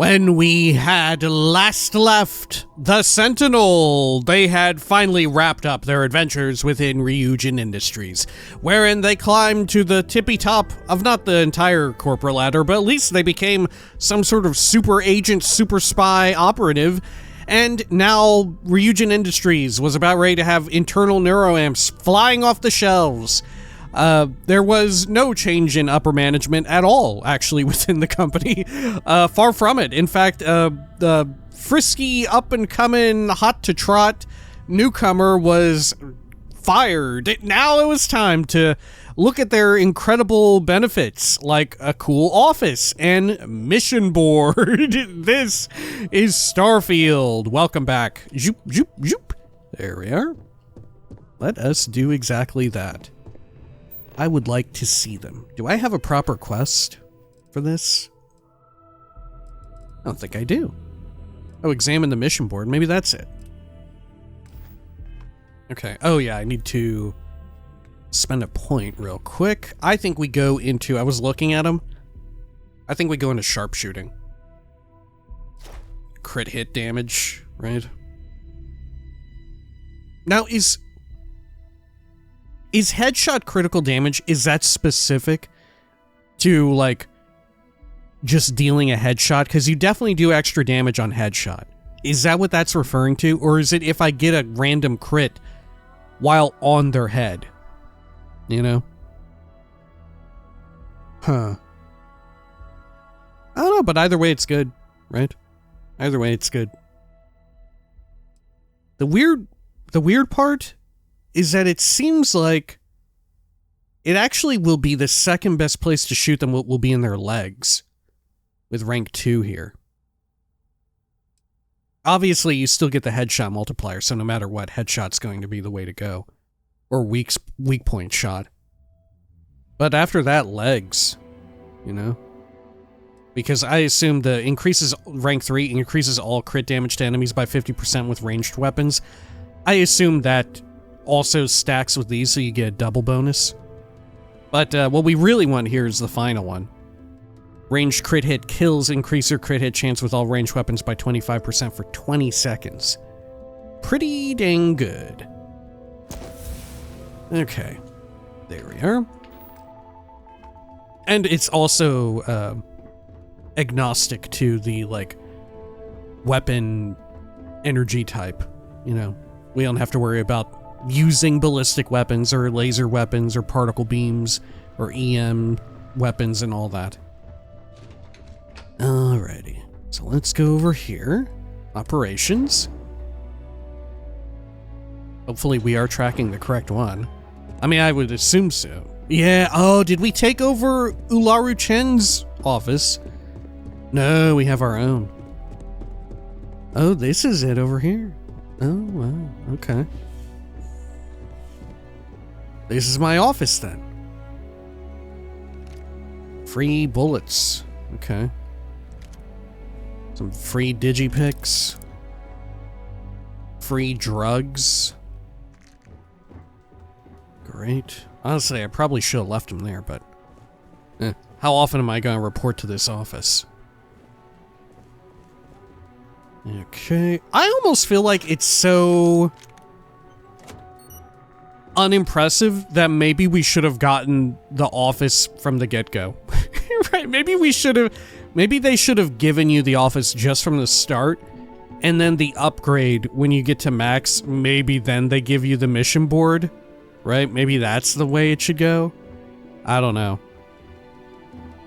When we had last left the Sentinel, they had finally wrapped up their adventures within Ryujin Industries, wherein they climbed to the tippy top of not the entire corporate ladder, but at least they became some sort of super agent, super spy operative, and now Ryujin Industries was about ready to have internal neuroamps flying off the shelves. There was no change in upper management at all, actually, within the company. Far from it. In fact, the frisky, up-and-coming, hot-to-trot newcomer was fired. Now it was time to look at their incredible benefits, like a cool office and mission board. This is Starfield. Welcome back. Zoop, zoop, zoop. There we are. Let us do exactly that. I would like to see them. Do I have a proper quest for this? I don't think I do. Oh, examine the mission board. Maybe that's it. Okay. Oh, yeah, I need to spend a point real quick. I think we go into... I was looking at them. I think we go into sharpshooting. Crit hit damage, right? Now, is headshot critical damage, is that specific to, like, just dealing a headshot? Because you definitely do extra damage on headshot. Is that what that's referring to? Or is it if I get a random crit while on their head? You know? Huh. I don't know, but either way it's good, right? Either way it's good. The weird part is that it seems like it actually will be the second best place to shoot them will be in their legs with rank 2 here. Obviously, you still get the headshot multiplier, so no matter what, headshot's going to be the way to go. Or weak point shot. But after that, legs, you know? Because I assume the increases rank 3 increases all crit damage to enemies by 50% with ranged weapons. I assume that also stacks with these, so you get a double bonus. But what we really want here is the final one. Ranged crit hit kills increase your crit hit chance with all ranged weapons by 25% for 20 seconds. Pretty dang good. Okay. There we are. And it's also agnostic to the, like, weapon energy type. You know, we don't have to worry about using ballistic weapons or laser weapons or particle beams or EM weapons and all that. Alrighty, so let's go over here. Operations. Hopefully we are tracking the correct one. I mean, I would assume so. Yeah, oh, did we take over Ularu Chen's office? No, we have our own. Oh, this is it over here. Oh, wow, okay. This is my office, then. Free bullets. Okay. Some free digipics. Free drugs. Great. Honestly, I probably should have left them there, but... how often am I going to report to this office? Okay. I almost feel like it's so unimpressive that maybe we should have gotten the office from the get-go. Right? Maybe they should have given you the office just from the start, and then the upgrade when you get to max, maybe then they give you the mission board, right? Maybe that's the way it should go. I don't know.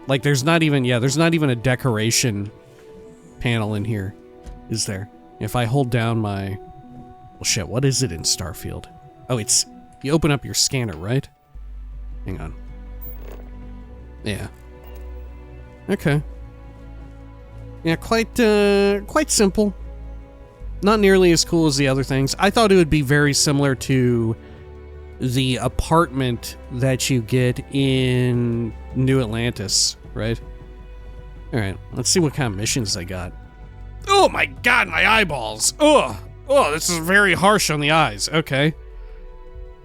Like, there's not even a decoration panel in here, is there? If I hold down my... Well, shit, what is it in Starfield? Oh, it's... You open up your scanner, right? Hang on. Yeah. Okay. Yeah, quite simple. Not nearly as cool as the other things. I thought it would be very similar to the apartment that you get in New Atlantis, right? Alright, let's see what kind of missions they got. Oh my god, my eyeballs! Ugh! Oh, this is very harsh on the eyes. Okay.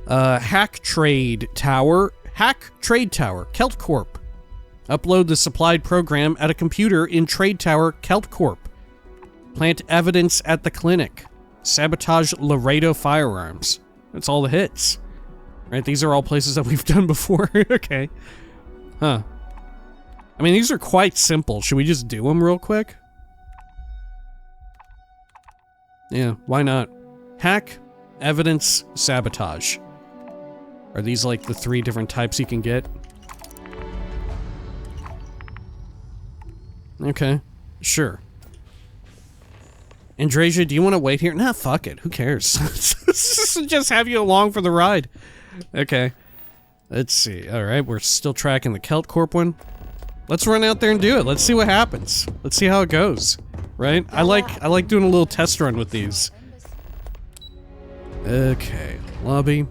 Hack Trade Tower, Kelt Corp. Upload the supplied program at a computer in Trade Tower, Kelt Corp. Plant evidence at the clinic. Sabotage Laredo Firearms. That's all the hits. Right, these are all places that we've done before. Okay. Huh. I mean, these are quite simple. Should we just do them real quick? Yeah, why not? Hack, evidence, sabotage. Are these like the 3 different types you can get? Okay, sure. Andrasia, do you want to wait here? Nah, fuck it. Who cares? Just have you along for the ride. Okay. Let's see. Alright, we're still tracking the Kelt Corp one. Let's run out there and do it. Let's see what happens. Let's see how it goes. Right? I like doing a little test run with these. Okay. Lobby.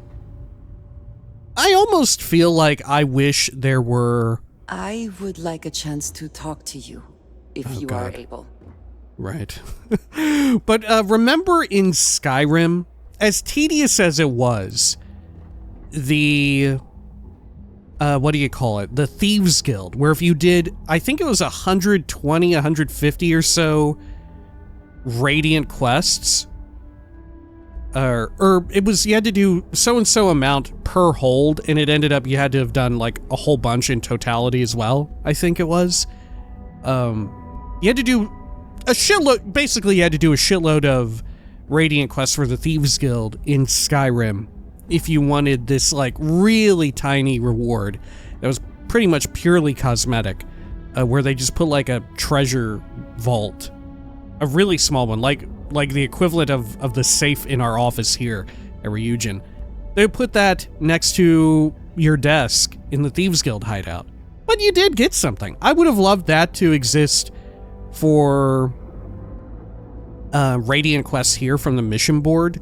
I almost feel like I wish there were... I would like a chance to talk to you, if you are able. Right. But remember in Skyrim, as tedious as it was, the... what do you call it? The Thieves Guild, where if you did, I think it was 120, 150 or so Radiant quests, or it was, you had to do so-and-so amount per hold, and it ended up you had to have done like a whole bunch in totality as well, I think it was. You had to do a shitload, basically you had to do a shitload of Radiant quests for the Thieves Guild in Skyrim if you wanted this like really tiny reward that was pretty much purely cosmetic, where they just put like a treasure vault, a really small one, like the equivalent of the safe in our office here at Ryujin. They put that next to your desk in the Thieves Guild hideout. But you did get something. I would have loved that to exist for Radiant quests here from the mission board,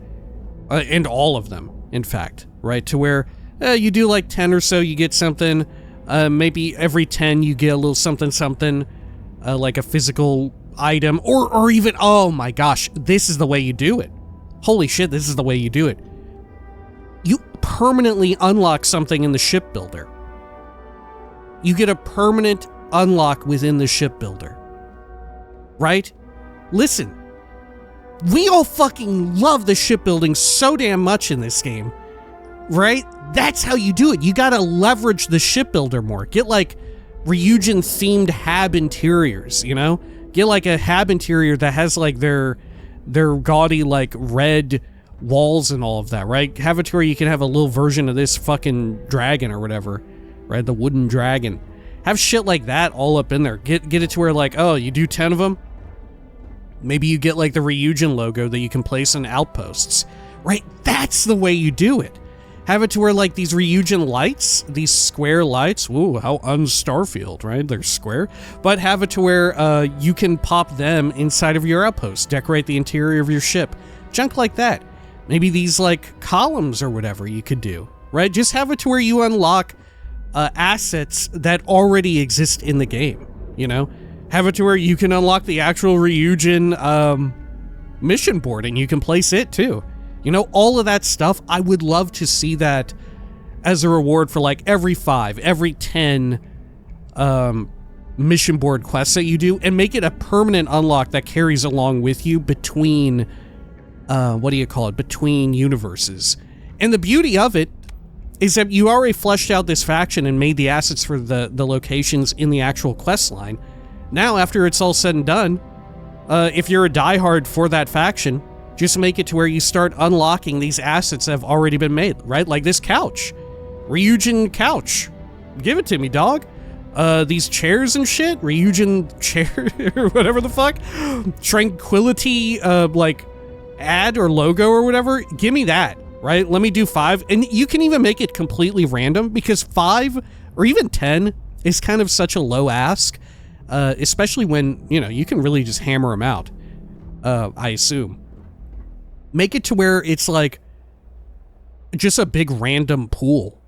and all of them, in fact, right? To where you do like 10 or so, you get something, maybe every 10 you get a little something, like a physical item, or even, oh my gosh, this is the way you do it. Holy shit, this is the way you do it. You permanently unlock something in the shipbuilder. You get a permanent unlock within the shipbuilder. Right? Listen, we all fucking love the shipbuilding so damn much in this game, right? That's how you do it. You gotta leverage the shipbuilder more. Get like Ryujin themed hab interiors, you know? Get like a hab interior that has like their gaudy like red walls and all of that, right? Have it to where you can have a little version of this fucking dragon or whatever, right? The wooden dragon. Have shit like that all up in there. Get it to where like, oh, you do 10 of them? Maybe you get like the Ryujin logo that you can place on outposts, right? That's the way you do it. Have it to where like these Ryujin lights, these square lights, ooh, how un-Starfield, right? They're square. But have it to where you can pop them inside of your outpost, decorate the interior of your ship, junk like that. Maybe these like columns or whatever you could do, right? Just have it to where you unlock assets that already exist in the game, you know? Have it to where you can unlock the actual Ryujin mission board and you can place it too. You know, all of that stuff, I would love to see that as a reward for like every 5, every 10 mission board quests that you do, and make it a permanent unlock that carries along with you between, what do you call it, between universes. And the beauty of it is that you already fleshed out this faction and made the assets for the locations in the actual quest line. Now, after it's all said and done, if you're a diehard for that faction, just make it to where you start unlocking these assets that have already been made, right? Like this couch. Ryujin couch. Give it to me, dog. These chairs and shit. Ryujin chair, or whatever the fuck. Tranquility, like, ad or logo or whatever. Give me that, right? Let me do 5. And you can even make it completely random, because 5 or even 10 is kind of such a low ask. Especially when, you know, you can really just hammer them out, I assume. Make it to where it's like just a big random pool,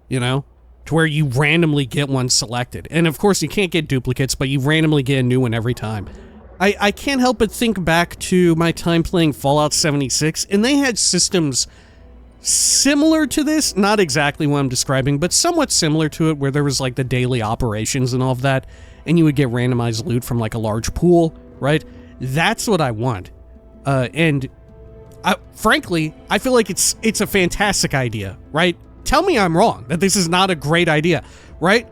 you know, to where you randomly get one selected. And of course you can't get duplicates, but you randomly get a new one every time. I can't help but think back to my time playing Fallout 76, and they had systems similar to this, not exactly what I'm describing, but somewhat similar to it, where there was like the daily operations and all of that, and you would get randomized loot from like a large pool, right? That's what I want. Frankly, I feel like it's a fantastic idea, right? Tell me I'm wrong, that this is not a great idea, right?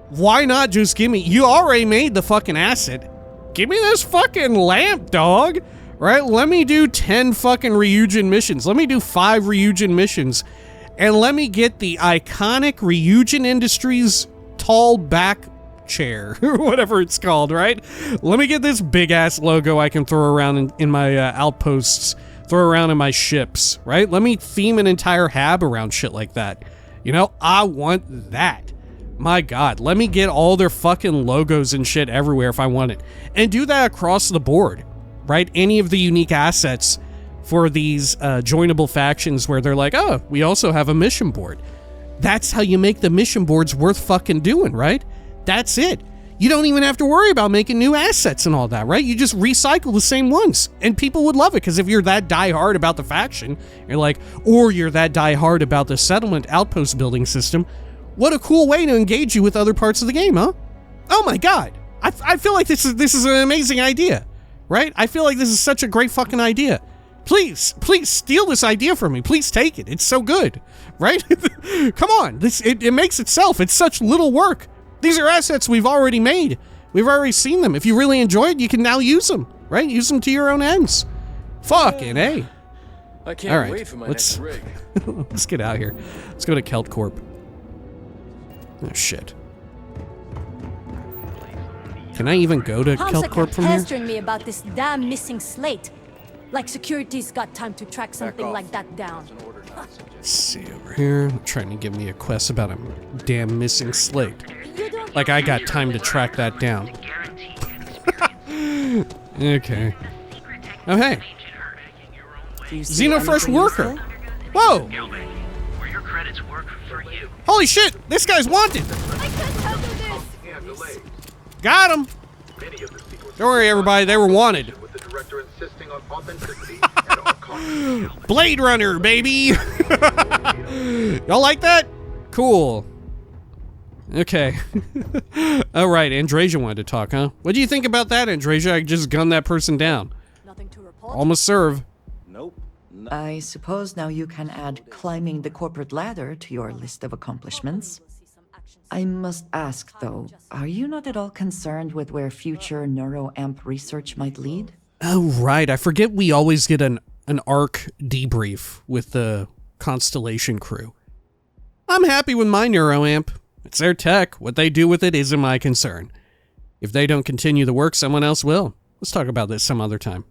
Why not just give me, you already made the fucking asset. Give me this fucking lamp, dog, right? Let me do 10 fucking Ryujin missions. Let me do 5 Ryujin missions. And let me get the iconic Ryujin Industries tall back chair, or whatever it's called, right? Let me get this big ass logo I can throw around in my outposts, throw around in my ships, right? Let me theme an entire hab around shit like that. You know, I want that. My God, let me get all their fucking logos and shit everywhere if I want it. And do that across the board, right? Any of the unique assets for these joinable factions where they're like, oh, we also have a mission board. That's how you make the mission boards worth fucking doing, right? That's it. You don't even have to worry about making new assets and all that, right? You just recycle the same ones, and people would love it, because if you're that die-hard about the faction, you're like, or you're that die-hard about the settlement outpost building system, what a cool way to engage you with other parts of the game, huh? Oh my God. I feel like this is an amazing idea, right? I feel like this is such a great fucking idea. Please steal this idea from me. Please take it. It's so good, right? Come on. It makes itself. It's such little work. These are assets we've already made. We've already seen them. If you really enjoy it, you can now use them, right? Use them to your own ends. Fucking A. I can't wait for my next rig. Let's get out here. Let's go to Kelt Corp. Oh, shit. Can I even go to Kelt Corp from here? Pestering me about this damn missing slate. Like security's got time to track something like that down. Let's see over here. Trying to give me a quest about a damn missing slate. Like I got time to track that down. Okay. Oh, hey. Xenofresh worker. Whoa. Holy shit, this guy's wanted. I can't handle this. Got him. Don't worry, everybody, they were wanted. Blade Runner, baby. Y'all like that? Cool. Okay. All right, Andreja wanted to talk, huh? What do you think about that, Andreja? I just gunned that person down. Nothing to report. Almost serve. Nope. I suppose now you can add climbing the corporate ladder to your list of accomplishments. I must ask, though, are you not at all concerned with where future neuroamp research might lead? Oh, right. I forget we always get an ARC debrief with the Constellation crew. I'm happy with my neuroamp. It's their tech. What they do with it isn't my concern. If they don't continue the work, someone else will. Let's talk about this some other time.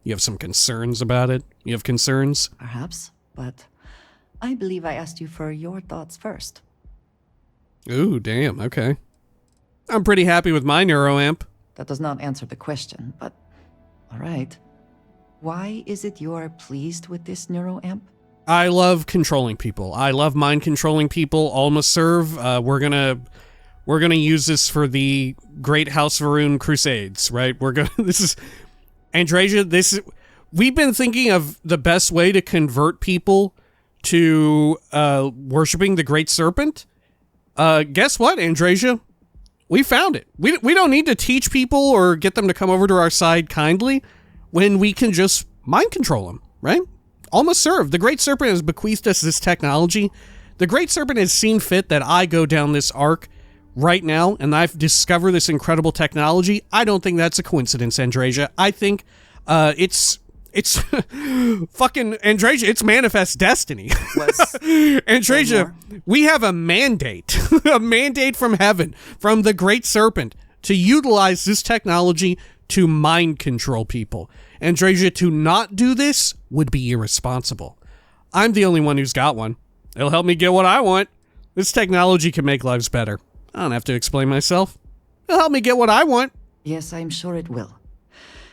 You have some concerns about it? You have concerns? Perhaps, but I believe I asked you for your thoughts first. Ooh, damn, okay. I'm pretty happy with my neuroamp. That does not answer the question, but all right. Why is it you're pleased with this neuroamp? I love controlling people. I love mind controlling people. Almost serve. We're gonna use this for the Great House Varun Crusades, right? This is Andreja. We've been thinking of the best way to convert people to worshiping the Great Serpent. Guess what, Andreja? We found it. We don't need to teach people or get them to come over to our side kindly when we can just mind control them, right? Almost served. The Great Serpent has bequeathed us this technology. The Great Serpent has seen fit that I go down this arc right now, and I've discovered this incredible technology. I don't think that's a coincidence, Andreja. I think it's fucking Andreja. It's manifest destiny. Andreja, we have a mandate, a mandate from heaven, from the Great Serpent, to utilize this technology to mind control people. Andreja, to not do this would be irresponsible. I'm the only one who's got one. It'll help me get what I want. This technology can make lives better. I don't have to explain myself. It'll help me get what I want. Yes, I'm sure it will.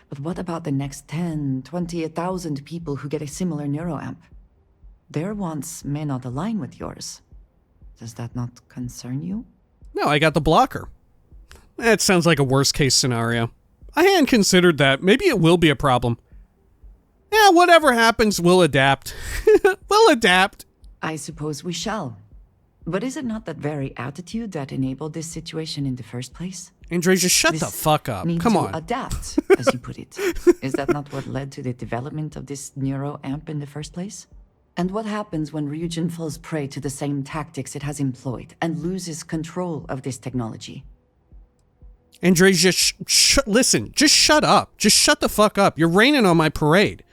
But what about the next 10, 20, 1,000 people who get a similar neuroamp? Their wants may not align with yours. Does that not concern you? No, I got the blocker. That sounds like a worst-case scenario. I hadn't considered that. Maybe it will be a problem. Yeah, whatever happens, we'll adapt. We'll adapt. I suppose we shall. But is it not that very attitude that enabled this situation in the first place? Andreja, shut the fuck up. Need Come to on. adapt, as you put it. Is that not what led to the development of this neuroamp in the first place? And what happens when Ryujin falls prey to the same tactics it has employed and loses control of this technology? Andreja, listen, just shut up. Just shut the fuck up. You're raining on my parade.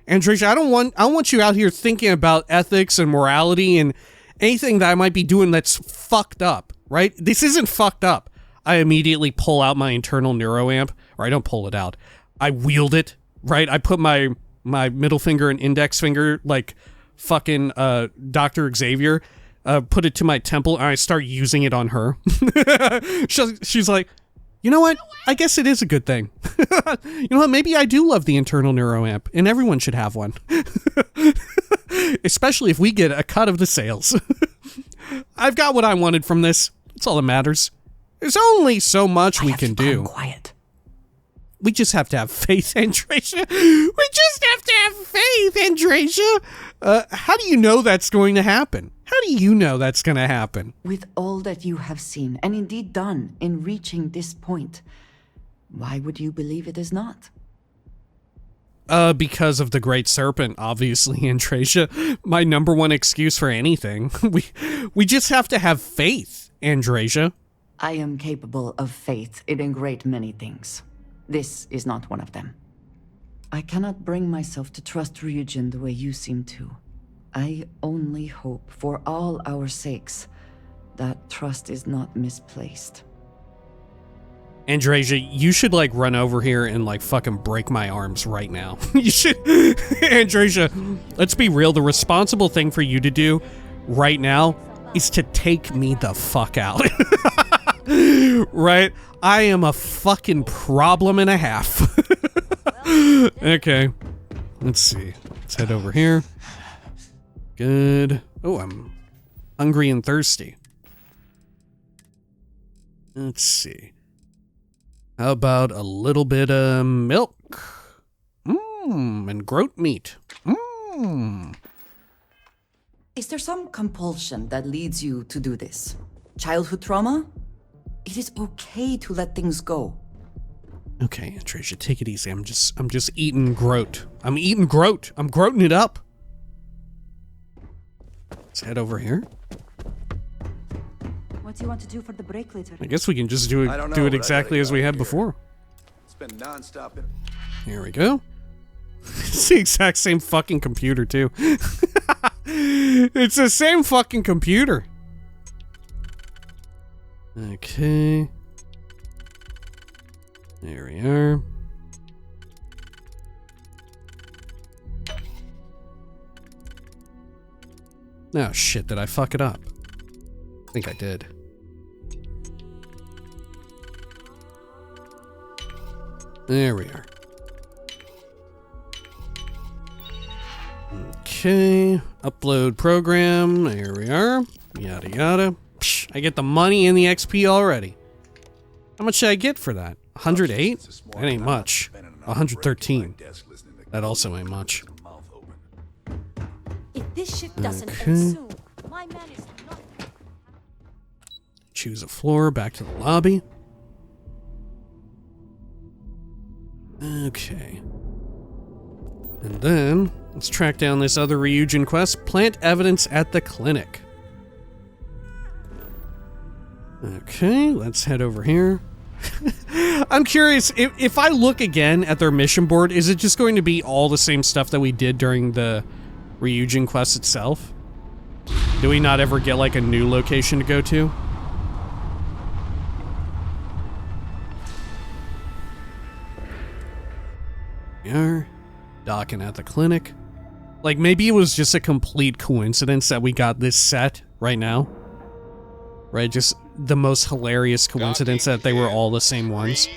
Andreja, I don't want you out here thinking about ethics and morality and anything that I might be doing that's fucked up, right? This isn't fucked up. I immediately pull out my internal neuroamp, or I don't pull it out. I wield it, right? I put my middle finger and index finger like fucking Dr. Xavier, put it to my temple, and I start using it on her. She's like, you know what? I guess it is a good thing. You know what? Maybe I do love the internal neuroamp, and everyone should have one. Especially if we get a cut of the sales. I've got what I wanted from this. That's all that matters. There's only so much we can do. Quiet. We just have to have faith, Andreja. We just have to have faith, Andreja. How do you know that's going to happen? How do you know that's going to happen? With all that you have seen, and indeed done, in reaching this point, why would you believe it is not? Because of the Great Serpent, obviously, Andreja. My number one excuse for anything. We just have to have faith, Andreja. I am capable of faith in a great many things. This is not one of them. I cannot bring myself to trust Ryujin the way you seem to. I only hope, for all our sakes, that trust is not misplaced. Andreja, you should, like, run over here and, like, fucking break my arms right now. You should... Andreja, let's be real. The responsible thing for you to do right now is to take me the fuck out. Right? I am a fucking problem and a half. Okay. Let's see. Let's head over here. Good. Oh, I'm hungry and thirsty. Let's see. How about a little bit of milk? And goat meat. Is there some compulsion that leads you to do this? Childhood trauma? It is okay to let things go. Okay, Andreja, take it easy. I'm just eating groat. I'm eating groat. I'm groating it up. Let's head over here. What do you want to do for the break later? I guess we can just do it exactly as we had before. It's been non-stop. Here we go. It's the exact same fucking computer, too. It's the same fucking computer. Okay. There we are. Oh shit, did I fuck it up? I think I did. There we are. Okay, upload program, there we are. Yada yada. Psh, I get the money and the XP already. How much did I get for that? 108? That ain't much. 113. That also ain't much. If this ship doesn't end soon, my man is not. Choose a floor, back to the lobby. Okay. And then, let's track down this other Ryujin quest, plant evidence at the clinic. Okay, let's head over here. I'm curious, if I look again at their mission board, is it just going to be all the same stuff that we did during the Ryujin quest itself? Do we not ever get like a new location to go to? We are docking at the clinic. Like, maybe it was just a complete coincidence that we got this set right now. Right, just the most hilarious coincidence that they were all the same ones. 3,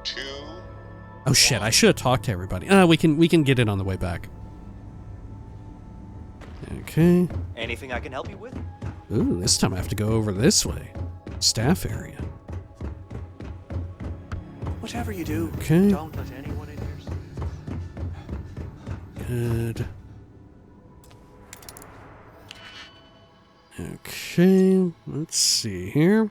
2, oh shit, I should have talked to everybody. We can get it on the way back. Okay. Anything I can help you with? Ooh, this time I have to go over this way. Staff area. Whatever you do, Okay. don't let anyone in here. Good. Okay, let's see here.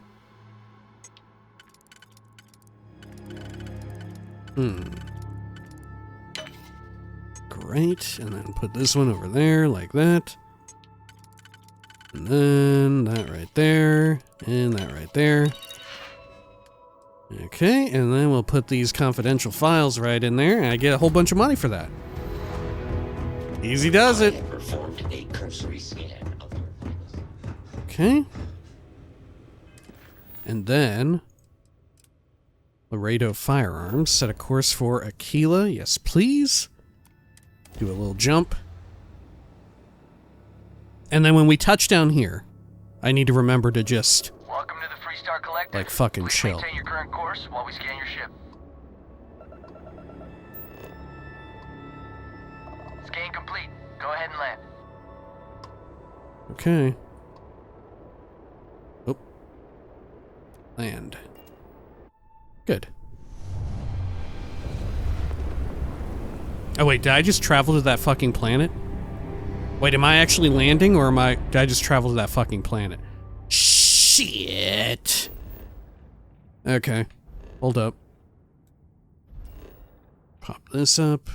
Great, and then put this one over there like that. And then that right there, and that right there. Okay, and then we'll put these confidential files right in there, and I get a whole bunch of money for that. Easy does it. Okay. And then Laredo Firearms, set a course for Aquila. Yes, please. Do a little jump. And then when we touch down here, I need to remember to just... Welcome to the Freestar Collective. Like fucking Please chill. maintain your current course while we scan your ship. Scan complete. Go ahead and land. Okay. Oh. Land. Good. Oh wait, did I just travel to that fucking planet? Wait, am I actually landing, or did I just travel to that fucking planet? Shit. Okay. Hold up. Pop this up.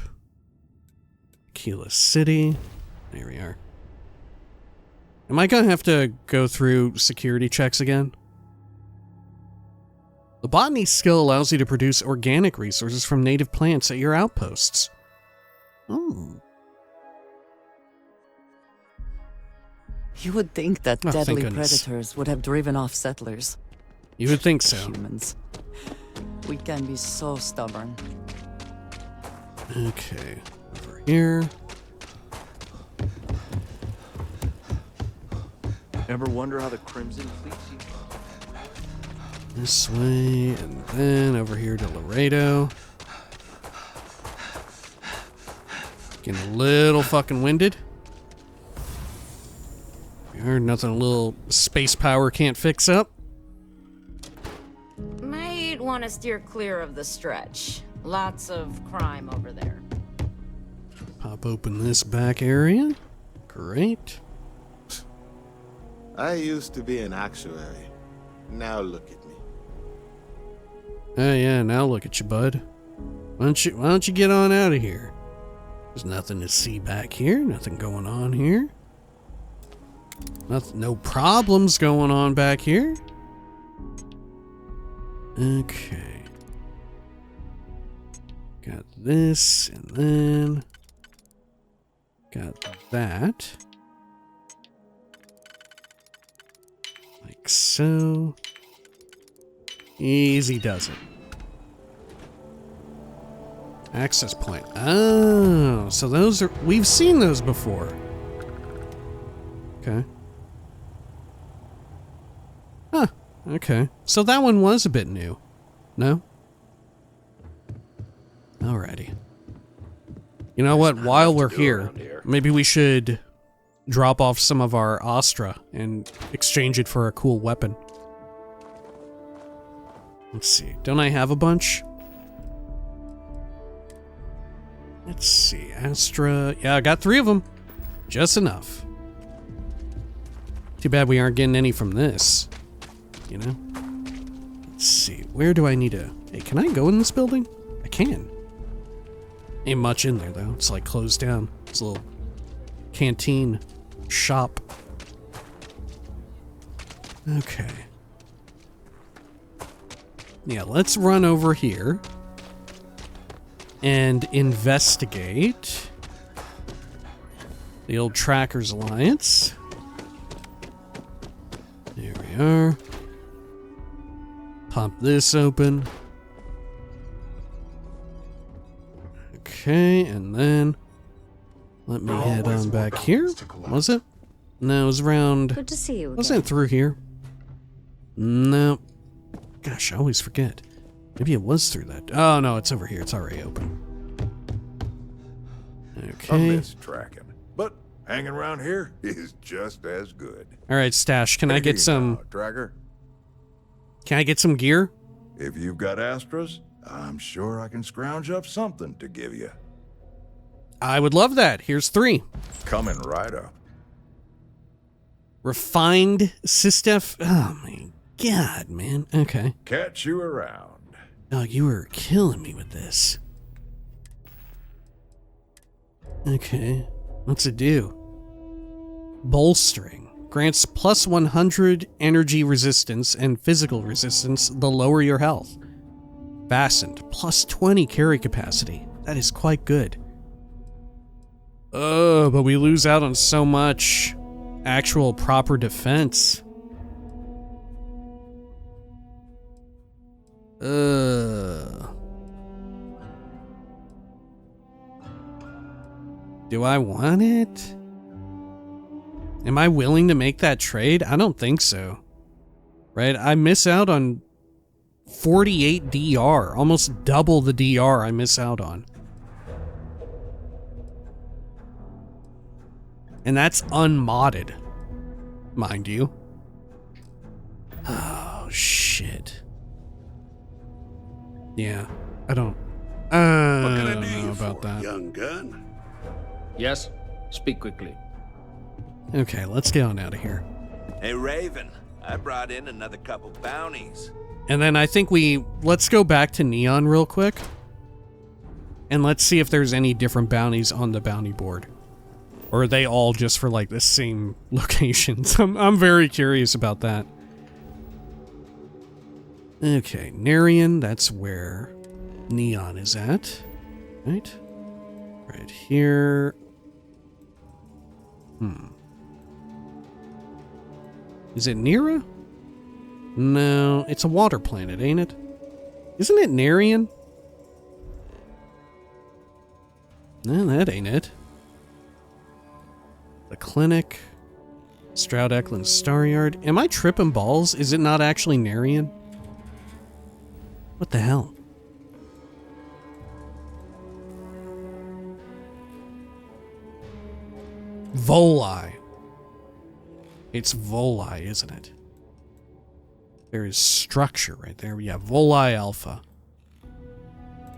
Aquila City. There we are. Am I gonna have to go through security checks again? The botany skill allows you to produce organic resources from native plants at your outposts. Oh. You would think that Oh, deadly thank goodness. predators would have driven off settlers. You would think so. Humans. We can be so stubborn. Okay. Over here. Ever wonder how the Crimson Fleet sees? This way, and then over here to Laredo. Getting a little fucking winded. We heard nothing a little space power can't fix up. Might want to steer clear of the stretch. Lots of crime over there. Pop open this back area. Great. I used to be an actuary. Now look at me. Oh yeah, now look at you, bud. Why don't you get on out of here? There's nothing to see back here. Nothing going on here. No problems going on back here. Okay. Got this, and then got that. Like so. Easy does it. Access point. Oh, so those are... We've seen those before. Okay. Huh. Okay. So that one was a bit new. No? Alrighty. You know what? While we're here, maybe we should drop off some of our Astra and exchange it for a cool weapon. Let's see. Don't I have a bunch? Let's see. Astra. Yeah, I got 3 of them. Just enough. Too bad we aren't getting any from this. You know? Let's see. Where do I need to... Hey, can I go in this building? I can. Ain't much in there, though. It's like closed down. It's a little canteen shop. Okay. Yeah, let's run over here and investigate the old Trackers Alliance. There we are. Pop this open. Okay, and then let me head on back here. Was it? No, it was around... Good to see you again. Wasn't it through here? No. Gosh, I always forget. Maybe it was through that. Oh, no, it's over here. It's already open. I Okay. miss tracking, but hanging around here is just as good. All right, Stash, can I get Hey, some... now, Tracker, Can I get some gear? if you've got Astras, I'm sure I can scrounge up something to give you. I would love that. Here's 3. Coming right up. Refined Sistef. Oh my god, man. Okay. Catch you around. Oh, you were killing me with this. Okay. What's it do? Bolstering. Grants plus 100 energy resistance and physical resistance the lower your health. Fastened. Plus 20 carry capacity. That is quite good. But we lose out on so much actual proper defense. Do I want it? Am I willing to make that trade? I don't think so. Right? I miss out on 48 DR, almost double the DR I miss out on. And that's unmodded, mind you. Oh, shit. Yeah, I don't know about that. Young gun? Yes? Speak quickly. Okay, let's get on out of here. Hey, Raven, I brought in another couple bounties. And then I think let's go back to Neon real quick. And let's see if there's any different bounties on the bounty board. Or are they all just for like the same locations? I'm very curious about that. Okay, Narian, that's where Neon is at. Right? Right here. Is it Nera? No, it's a water planet, ain't it? Isn't it Narian? No, that ain't it. The clinic. Stroud Eklund Star Yard. Am I tripping balls? Is it not actually Narian? What the hell? Voli. It's Voli, isn't it? There is structure right there. Yeah, Voli Alpha.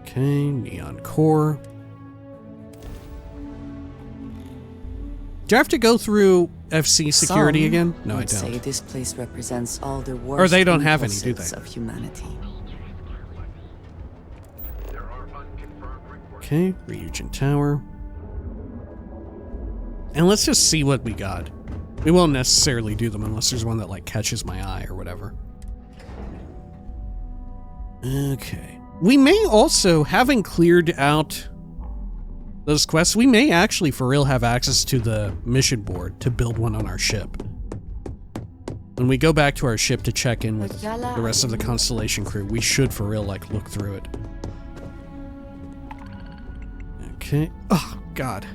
Okay, Neon Core. Do I have to go through FC security again? No, I don't. Say this place represents all the worst or they don't have any, do impulses they? Of humanity. Okay, Ryujin Tower. And let's just see what we got. We won't necessarily do them unless there's one that like catches my eye or whatever. Okay. We may also, having cleared out those quests, we may actually for real have access to the mission board to build one on our ship. When we go back to our ship to check in with the rest of the Constellation crew, we should for real like look through it. Okay. Oh, God.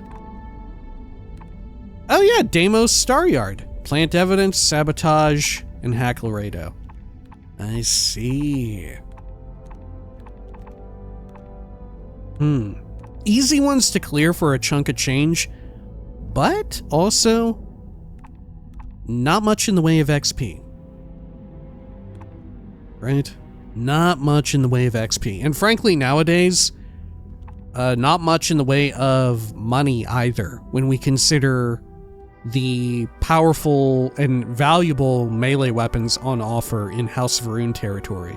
Oh yeah, Deimos Star Yard. Plant evidence, sabotage, and hack Laredo. I see. Easy ones to clear for a chunk of change, but also not much in the way of XP. Right? Not much in the way of XP. And frankly, nowadays, not much in the way of money either, when we consider the powerful and valuable melee weapons on offer in House of Rune territory.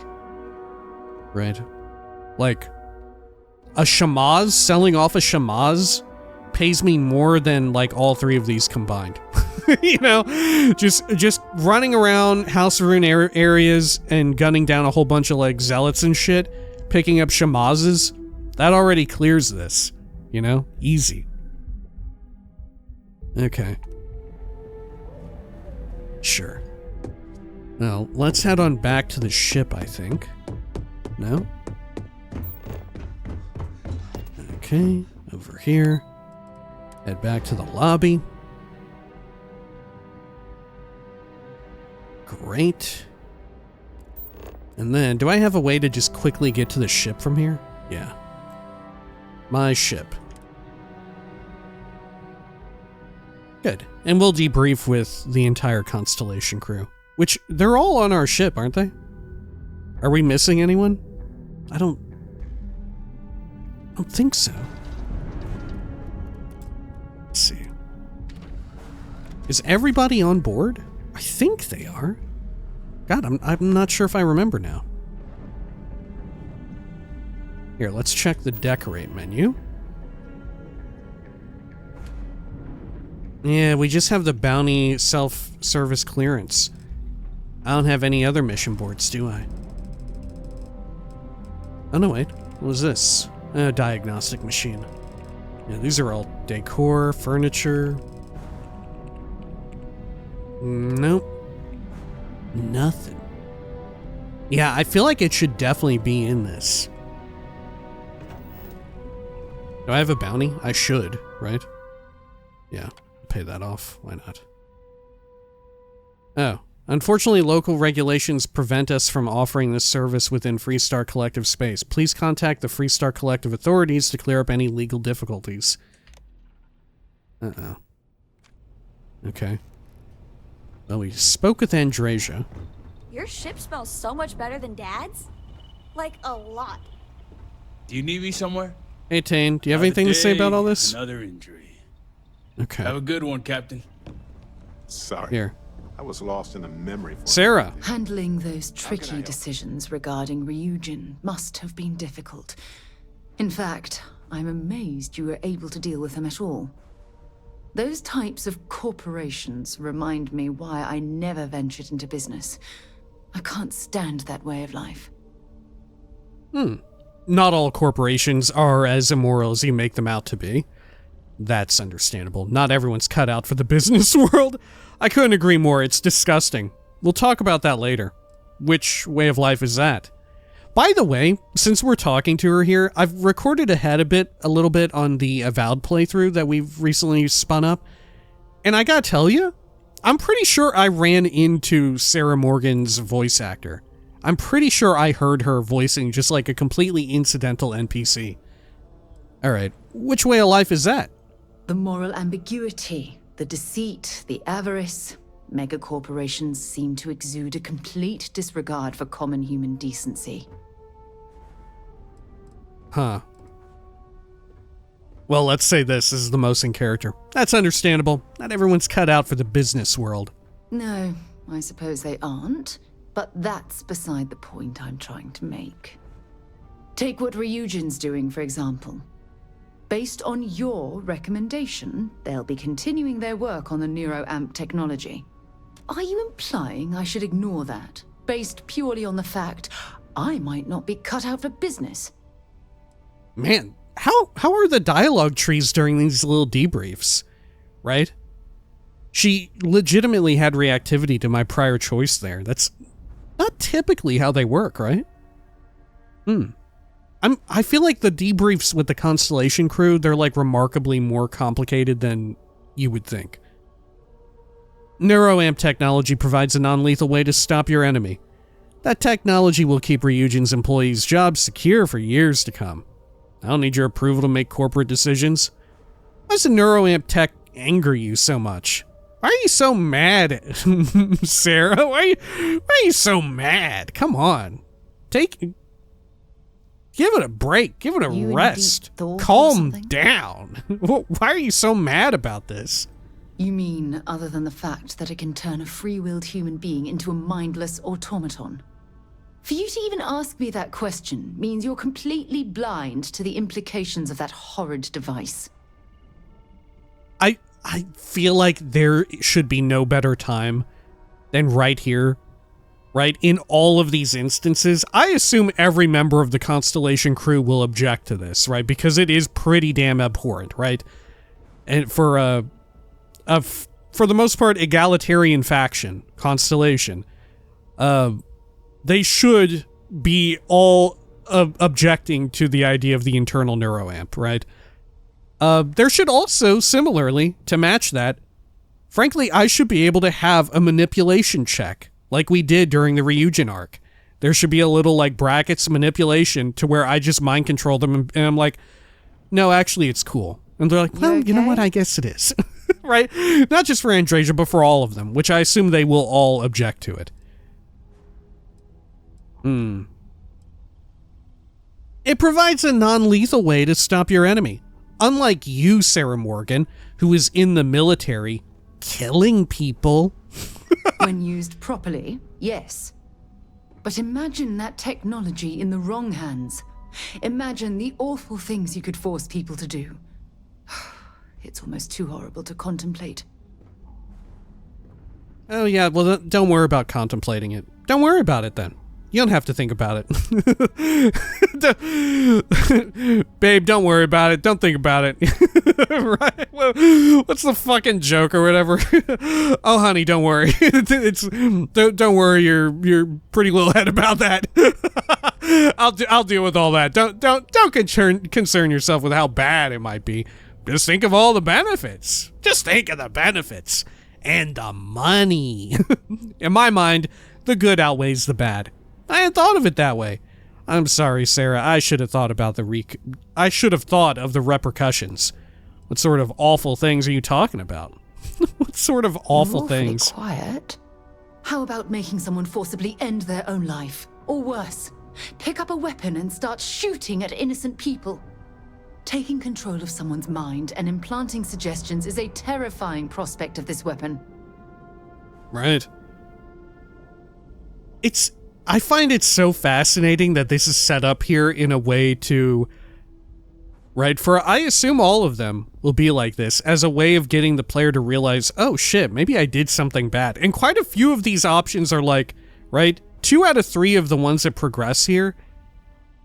Right? Like, a Shamaz, selling off a Shamaz pays me more than like all three of these combined. You know, just running around House of Rune areas and gunning down a whole bunch of like zealots and shit, picking up Shamazes, that already clears this, you know? Easy. Okay. Sure. Well, let's head on back to the ship, I think. No? Okay, over here. Head back to the lobby. Great. And then, do I have a way to just quickly get to the ship from here? Yeah. My ship. Good. And we'll debrief with the entire Constellation crew. Which, they're all on our ship, aren't they? Are we missing anyone? I don't think so. Let's see. Is everybody on board? I think they are. God, I'm not sure if I remember now. Here, let's check the decorate menu. Yeah, we just have the bounty self-service clearance. I don't have any other mission boards, do I? Oh, no, wait. What was this? A diagnostic machine. Yeah, these are all decor, furniture. Nope. Nothing. Yeah, I feel like it should definitely be in this. Do I have a bounty? I should, right? Yeah, pay that off. Why not? Oh. Unfortunately, local regulations prevent us from offering this service within Freestar Collective space. Please contact the Freestar Collective authorities to clear up any legal difficulties. Uh-oh. Okay. Well, we spoke with Andrasia. Your ship smells so much better than Dad's? Like, a lot. Do you need me somewhere? Hey, Tane, do you have anything to say about all this? Another injury. Okay. Have a good one, Captain. Sorry. Here. I was lost in a memory for Sarah. Handling those tricky decisions regarding Ryujin must have been difficult. In fact, I'm amazed you were able to deal with them at all. Those types of corporations remind me why I never ventured into business. I can't stand that way of life. Not all corporations are as immoral as you make them out to be. That's understandable. Not everyone's cut out for the business world. I couldn't agree more. It's disgusting. We'll talk about that later. Which way of life is that? By the way, since we're talking to her here, I've recorded ahead a little bit on the Avowed playthrough that we've recently spun up. And I gotta tell you, I'm pretty sure I ran into Sarah Morgan's voice actor. I'm pretty sure I heard her voicing just like a completely incidental NPC. Alright, which way of life is that? The moral ambiguity, the deceit, the avarice. Megacorporations seem to exude a complete disregard for common human decency. Huh. Well, let's say this is the most in character. That's understandable. Not everyone's cut out for the business world. No, I suppose they aren't, but that's beside the point I'm trying to make. Take what Ryujin's doing, for example. Based on your recommendation, they'll be continuing their work on the neuroamp technology. Are you implying I should ignore that, based purely on the fact I might not be cut out for business? Man, how are the dialogue trees during these little debriefs, right? She legitimately had reactivity to my prior choice there. That's not typically how they work, right? I feel like the debriefs with the Constellation crew, they're like remarkably more complicated than you would think. Neuroamp technology provides a non-lethal way to stop your enemy. That technology will keep Ryujin's employees' jobs secure for years to come. I don't need your approval to make corporate decisions. Why does the neuroamp tech anger you so much? Why are you so mad, Sarah? Why are you so mad? Come on. Give it a break. Give it a rest. Calm down. Why are you so mad about this? You mean other than the fact that it can turn a free-willed human being into a mindless automaton? For you to even ask me that question means you're completely blind to the implications of that horrid device. I feel like there should be no better time than right here. Right? In all of these instances, I assume every member of the Constellation crew will object to this, right? Because it is pretty damn abhorrent, right? And for the most part, egalitarian faction, Constellation, they should be all objecting to the idea of the internal neuroamp, right? There should also, similarly, to match that, frankly, I should be able to have a manipulation check, like we did during the Ryujin arc. There should be a little, like, brackets manipulation to where I just mind control them, and I'm like, no, actually, it's cool. And they're like, well, you know what, I guess it is. Right? Not just for Andrasia, but for all of them, which I assume they will all object to it. It provides a non-lethal way to stop your enemy. Unlike you, Sarah Morgan, who is in the military killing people. When used properly, yes. But imagine that technology in the wrong hands. Imagine the awful things you could force people to do. It's almost too horrible to contemplate. Oh yeah, well don't worry about contemplating it. Don't worry about it then. You don't have to think about it. Babe, don't worry about it. Don't think about it. Right? Well, what's the fucking joke or whatever? Oh, honey, don't worry. Don't worry your pretty little head about that. I'll deal with all that. Don't concern yourself with how bad it might be. Just think of all the benefits. Just think of the benefits and the money. In my mind, the good outweighs the bad. I hadn't thought of it that way. I'm sorry, Sarah. I should have thought about I should have thought of the repercussions. What sort of awful things are you talking about? What sort of awful things? Quiet. How about making someone forcibly end their own life? Or worse, pick up a weapon and start shooting at innocent people? Taking control of someone's mind and implanting suggestions is a terrifying prospect of this weapon. Right. I find it so fascinating that this is set up here in a way to, right, for I assume all of them will be like this, as a way of getting the player to realize, oh shit, maybe I did something bad. And quite a few of these options are like, right, 2 out of 3 of the ones that progress here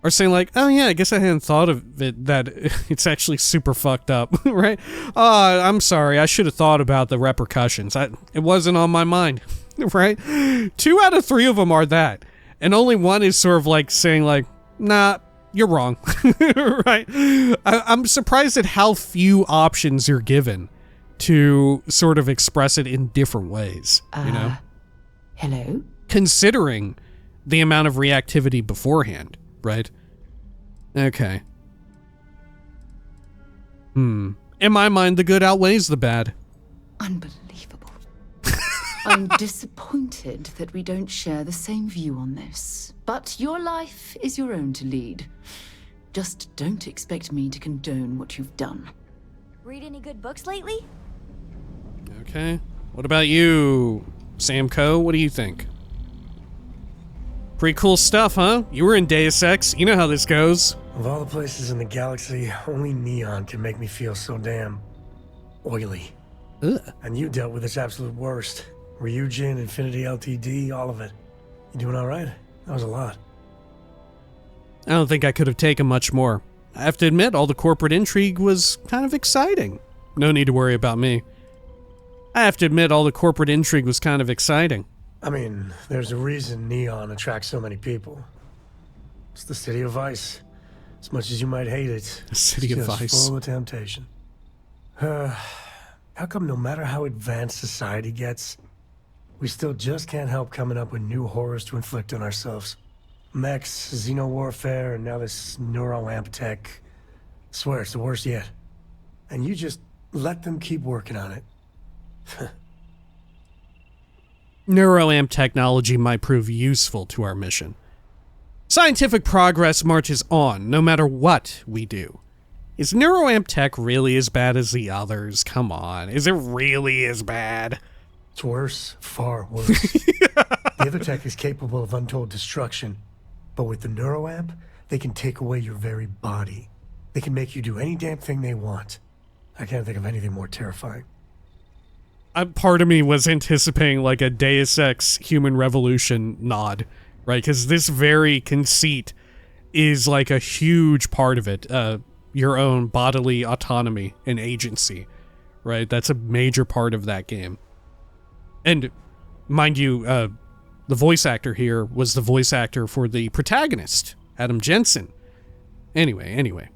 are saying like, oh yeah, I guess I hadn't thought of it, that it's actually super fucked up, right? I'm sorry, I should have thought about the repercussions. It wasn't on my mind, right? 2 out of 3 of them are that. And only one is sort of like saying like, nah, you're wrong, right? I'm surprised at how few options you're given to sort of express it in different ways, you know? Hello? Considering the amount of reactivity beforehand, right? Okay. In my mind, the good outweighs the bad. Unbelievable. I'm disappointed that we don't share the same view on this. But your life is your own to lead. Just don't expect me to condone what you've done. Read any good books lately? Okay. What about you, Sam Coe? What do you think? Pretty cool stuff, huh? You were in Deus Ex. You know how this goes. Of all the places in the galaxy, only Neon can make me feel so damn oily. Ugh. And you dealt with its absolute worst. Ryujin, Infinity LTD, all of it. You doing all right? That was a lot. I don't think I could have taken much more. I have to admit, all the corporate intrigue was kind of exciting. No need to worry about me. I have to admit, all the corporate intrigue was kind of exciting. I mean, there's a reason Neon attracts so many people. It's the city of vice. As much as you might hate it, the city of vice. Full of temptation. How come no matter how advanced society gets, we still just can't help coming up with new horrors to inflict on ourselves? Mechs, xeno-warfare, and now this neuroamp tech. I swear it's the worst yet. And you just let them keep working on it. Neuroamp technology might prove useful to our mission. Scientific progress marches on, no matter what we do. Is neuroamp tech really as bad as the others? Come on, is it really as bad? It's worse, far worse. The other tech is capable of untold destruction, but with the neuroamp, they can take away your very body. They can make you do any damn thing they want. I can't think of anything more terrifying. Part of me was anticipating like a Deus Ex Human Revolution nod, right? Because this very conceit is like a huge part of it. Your own bodily autonomy and agency, right? That's a major part of that game. And mind you, the voice actor here was the voice actor for the protagonist, Adam Jensen. Anyway.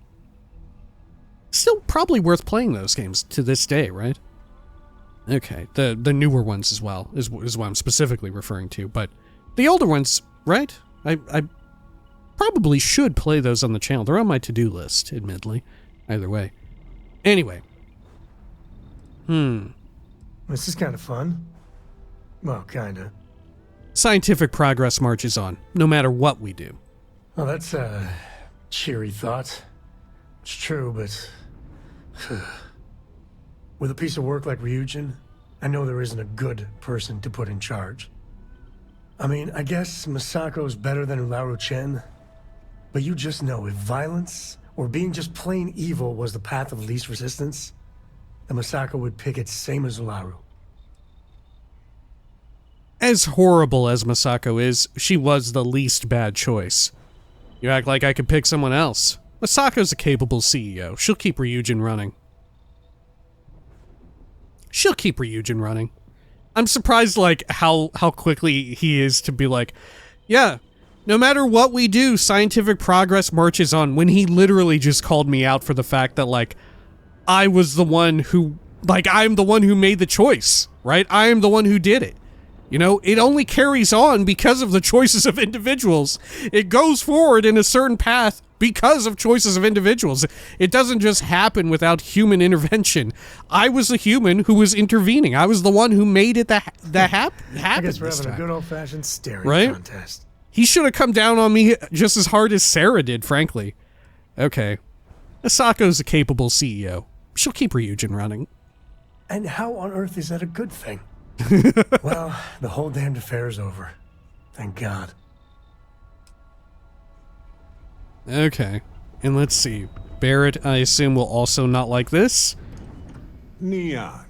Still probably worth playing those games to this day, right? Okay, the newer ones as well is what I'm specifically referring to, but the older ones, right? I probably should play those on the channel. They're on my to-do list, admittedly. Either way. Anyway. This is kind of fun. Well, kinda. Scientific progress marches on, no matter what we do. Well, that's a cheery thought. It's true, but with a piece of work like Ryujin, I know there isn't a good person to put in charge. I mean, I guess Masako's better than Ularu Chen, but you just know if violence or being just plain evil was the path of least resistance, then Masako would pick it same as Ularu. As horrible as Masako is, she was the least bad choice. You act like I could pick someone else. Masako's a capable CEO. She'll keep Ryujin running. I'm surprised, like, how quickly he is to be like, yeah, no matter what we do, scientific progress marches on, when he literally just called me out for the fact that, like, I was the one who, like, I'm the one who made the choice, right? I am the one who did it. You know, it only carries on because of the choices of individuals. It goes forward in a certain path because of choices of individuals. It doesn't just happen without human intervention. I was the human who was intervening. I was the one who made it happen. I guess we're having a good old-fashioned staring contest. He should have come down on me just as hard as Sarah did, frankly. Okay. Asako's a capable CEO. She'll keep Ryujin running. And how on earth is that a good thing? Well, the whole damned affair is over. Thank God. Okay. And let's see. Barrett, I assume, will also not like this. Neon.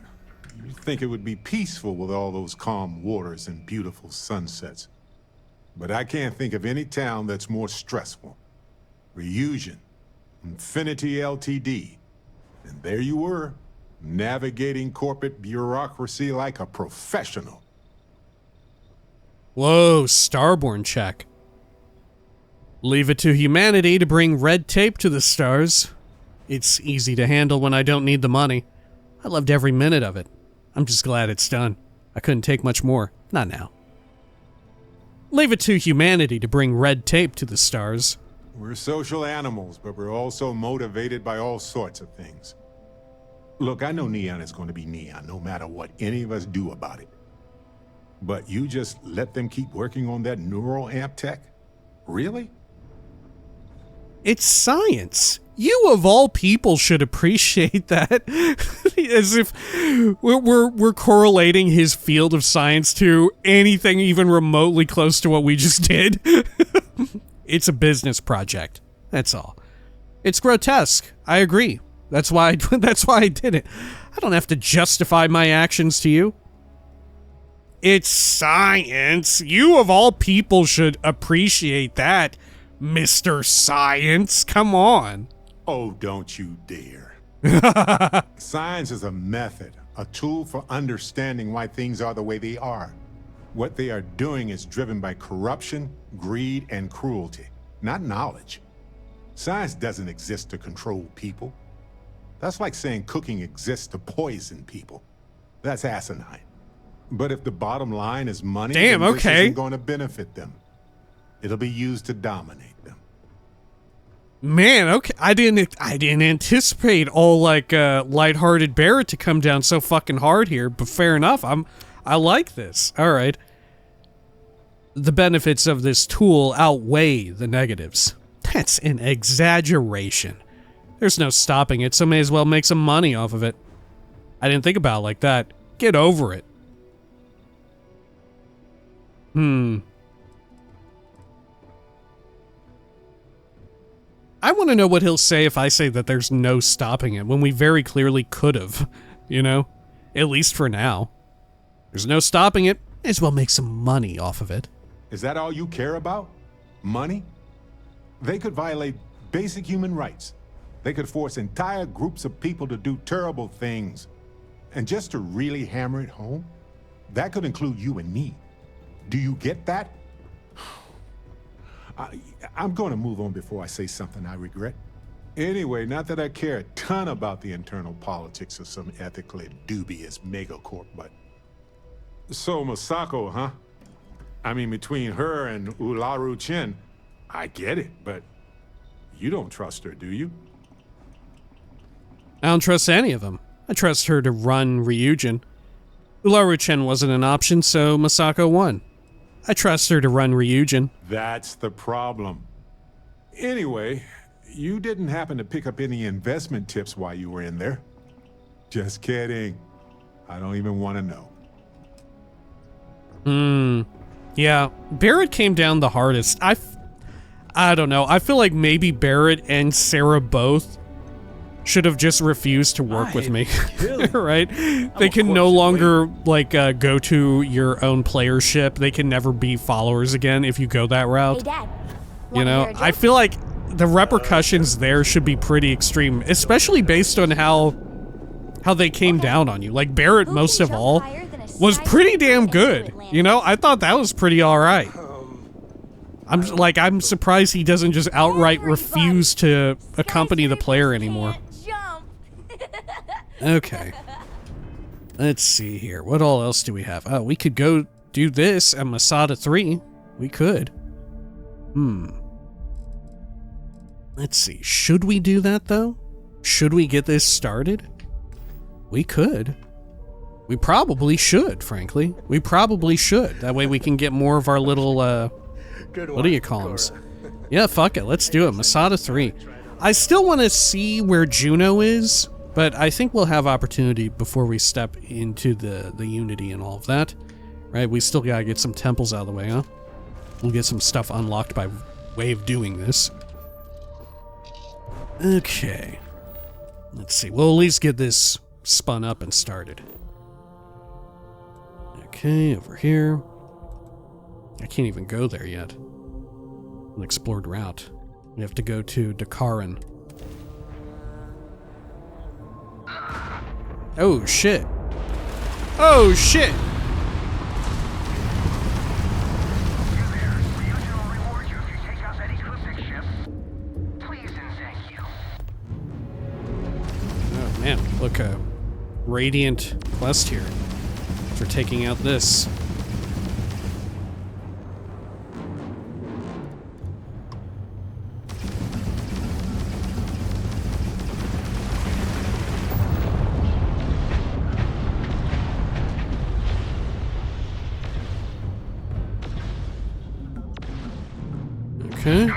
You think it would be peaceful with all those calm waters and beautiful sunsets. But I can't think of any town that's more stressful. Ryujin. Infinity Ltd. And there you were, navigating corporate bureaucracy like a professional. Whoa, Starborn check. Leave it to humanity to bring red tape to the stars. It's easy to handle when I don't need the money. I loved every minute of it. I'm just glad it's done. I couldn't take much more. Not now. Leave it to humanity to bring red tape to the stars. We're social animals, but we're also motivated by all sorts of things. Look, I know Neon is going to be Neon, no matter what any of us do about it. But you just let them keep working on that neuroamp tech? Really? It's science. You of all people should appreciate that. As if we're correlating his field of science to anything even remotely close to what we just did. It's a business project. That's all. It's grotesque. I agree. That's why I did it. I don't have to justify my actions to you. It's science. You of all people should appreciate that, Mr. Science. Come on. Oh, don't you dare. Science is a method, a tool for understanding why things are the way they are. What they are doing is driven by corruption, greed, and cruelty, not knowledge. Science doesn't exist to control people. That's like saying cooking exists to poison people. That's asinine. But if the bottom line is money, damn, then this okay, isn't going to benefit them. It'll be used to dominate them. Man, okay, I didn't anticipate all like lighthearted Barrett to come down so fucking hard here, but fair enough. I like this. All right. The benefits of this tool outweigh the negatives. That's an exaggeration. There's no stopping it, so may as well make some money off of it. I didn't think about it like that. Get over it. I want to know what he'll say if I say that there's no stopping it, when we very clearly could have, you know? At least for now. There's no stopping it, may as well make some money off of it. Is that all you care about? Money? They could violate basic human rights. They could force entire groups of people to do terrible things. And just to really hammer it home, that could include you and me. Do you get that? I'm going to move on before I say something I regret. Anyway, not that I care a ton about the internal politics of some ethically dubious megacorp, but... So, Masako, huh? I mean, between her and Ularu Chen, I get it, but you don't trust her, do you? I don't trust any of them. I trust her to run Ryujin. Ularu Chen wasn't an option, so Masako won. I trust her to run Ryujin. That's the problem. Anyway, you didn't happen to pick up any investment tips while you were in there? Just kidding. I don't even want to know. Yeah, Barrett came down the hardest. I don't know. I feel like maybe Barrett and Sarah both should have just refused to work with me, right? They can no longer, like, go to your own player ship. They can never be followers again if you go that route. Hey, Dad. You know, I feel like the repercussions there should be pretty extreme, especially based on how they came down on you. Like, Barrett, most of all, was pretty damn good. You know, I thought that was pretty alright. I'm surprised he doesn't just outright refuse to accompany the player anymore. Okay. Let's see here. What all else do we have? Oh, we could go do this at Masada III. We could. Let's see. Should we do that, though? Should we get this started? We could. We probably should, frankly. We probably should. That way we can get more of our little, what do you call them? Yeah, fuck it. Let's do it. Masada III. I still want to see where Juno is, but I think we'll have opportunity before we step into the Unity and all of that. Right? We still gotta get some temples out of the way, huh? We'll get some stuff unlocked by way of doing this. Okay. Let's see. We'll at least get this spun up and started. Okay, over here. I can't even go there yet. An explored route. We have to go to Dakaran. Oh, shit. Oh, shit! Oh, man. Look, a radiant quest here for taking out this. Okay.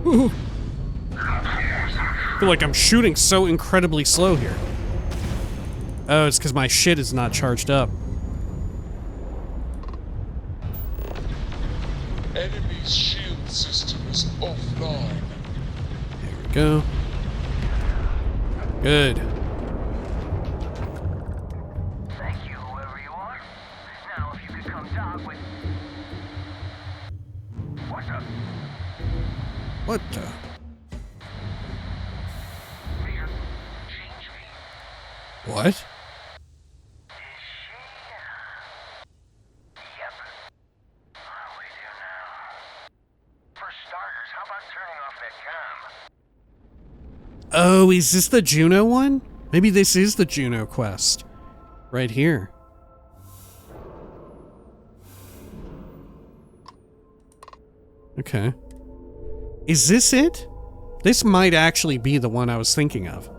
Ooh. I feel like I'm shooting so incredibly slow here. Oh, it's because my shit is not charged up. Enemy's shield system is offline. There we go. Good. Thank you, whoever you are. Now, if you could come talk with... What's up? What the? What? Oh, is this the Juno one? Maybe this is the Juno quest. Right here. Okay. Is this it? This might actually be the one I was thinking of.